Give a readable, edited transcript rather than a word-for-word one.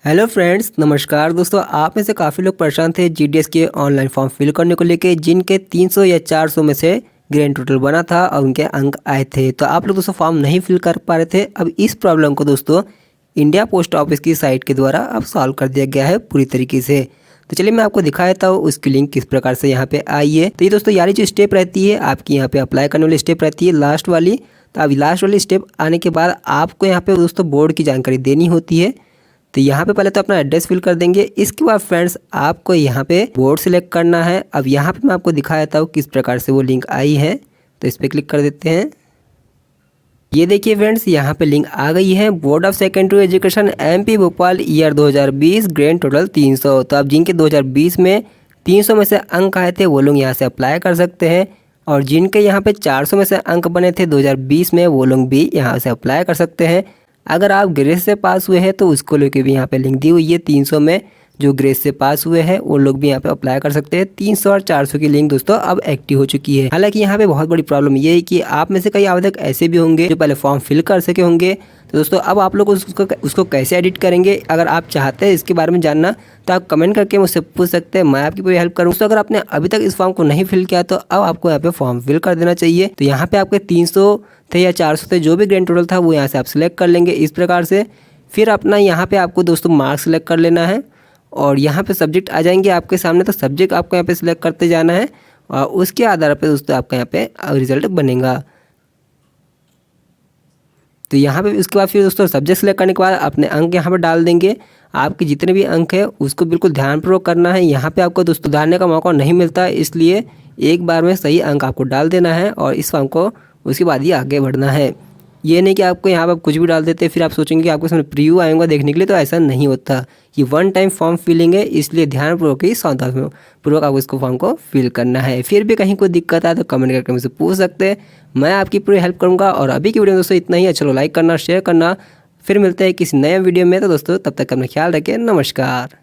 Hello friends, नमस्कार दोस्तों। आप में से काफ़ी लोग परेशान थे जीडीएस के ऑनलाइन फॉर्म फिल करने को लेके, जिनके 300 या 400 में से ग्रेड टोटल बना था और उनके अंक आए थे। तो आप लोग दोस्तों फॉर्म नहीं फिल कर पा रहे थे। अब इस प्रॉब्लम को दोस्तों इंडिया पोस्ट ऑफिस की साइट के द्वारा अब सॉल्व कर दिया गया है पूरी तरीके से। तो चलिए मैं आपको दिखा देता हूँ उसकी लिंक किस प्रकार से यहाँ पे आई है। तो ये दोस्तों यारी जो स्टेप रहती है आपकी, यहाँ पे अप्लाई करने वाली स्टेप रहती है लास्ट वाली। तो अब लास्ट वाली स्टेप आने के बाद आपको यहाँ पे दोस्तों बोर्ड की जानकारी देनी होती है। तो यहाँ पे पहले तो अपना एड्रेस फिल कर देंगे। इसके बाद फ्रेंड्स आपको यहाँ पे बोर्ड सिलेक्ट करना है। अब यहाँ पे मैं आपको दिखा देता हूँ किस प्रकार से वो लिंक आई है। तो इस पर क्लिक कर देते हैं। ये देखिए फ्रेंड्स, यहाँ पे लिंक आ गई है। Board of secondary education MP Bhopal year 2020 grade total 300। तो अब जिनके 2020 में 300 में से अंक आए थे वो लोग यहाँ से अप्लाई कर सकते हैं, और जिनके यहाँ पे 400 में से अंक बने थे 2020 में वो लोग भी यहाँ से अप्लाई कर सकते हैं। अगर आप ग्रेड से पास हुए हैं तो उसको लेके भी यहाँ पे लिंक दी हुई है। 300 में जो ग्रेड से पास हुए हैं वो लोग भी यहाँ पे अप्लाई कर सकते हैं। 300 और 400 की लिंक दोस्तों अब एक्टिव हो चुकी है। हालांकि यहाँ पे बहुत बड़ी प्रॉब्लम ये है कि आप में से कई आवेदक ऐसे भी होंगे जो पहले फॉर्म फिल कर सके होंगे। तो दोस्तों अब आप लोग उसको कैसे एडिट करेंगे, अगर आप चाहते हैं इसके बारे में जानना तो आप कमेंट करके मुझसे पूछ सकते हैं, मैं आपकी पूरी हेल्प करूँ। तो अगर आपने अभी तक इस फॉर्म को नहीं फिल किया तो अब आपको यहाँ पे फॉर्म फिल कर देना चाहिए। तो यहाँ पे आपके 300 थे या 400 थे, जो भी ग्रेड टोटल था वो यहाँ से आप सिलेक्ट कर लेंगे इस प्रकार से। फिर अपना यहाँ पे आपको दोस्तों मार्क्स सिलेक्ट कर लेना है, और यहाँ पे सब्जेक्ट आ जाएंगे आपके सामने। तो सब्जेक्ट आपको यहाँ पे सिलेक्ट करते जाना है, और उसके आधार पे दोस्तों आपका यहाँ पे रिजल्ट बनेगा। तो यहाँ पे उसके बाद फिर दोस्तों सब्जेक्ट सेलेक्ट करने के बाद अपने अंक यहाँ पे डाल देंगे। आपके जितने भी अंक है उसको बिल्कुल ध्यानपूर्वक करना है। यहाँ पे आपको दोस्तों सुधारने का मौका नहीं मिलता, इसलिए एक बार में सही अंक आपको डाल देना है, और इस फॉर्म को उसके बाद ही आगे बढ़ना है। ये नहीं कि आपको यहाँ पर कुछ भी डाल देते फिर आप सोचेंगे कि आपको इसमें प्रीव्यू आएगा देखने के लिए, तो ऐसा नहीं होता। ये वन टाइम फॉर्म फिलिंग है, इसलिए ध्यानपूर्वक ही सावधानीपूर्वक आपको इसको फॉर्म को फिल करना है। फिर भी कहीं कोई दिक्कत आए तो कमेंट करके मुझसे पूछ सकते हैं, मैं आपकी पूरी हेल्प करूँगा। और अभी की वीडियो में दोस्तों इतना ही है। चलो लाइक करना, शेयर करना। फिर मिलते हैं किसी नए वीडियो में। तो दोस्तों तब तक अपना ख्याल रखें। नमस्कार।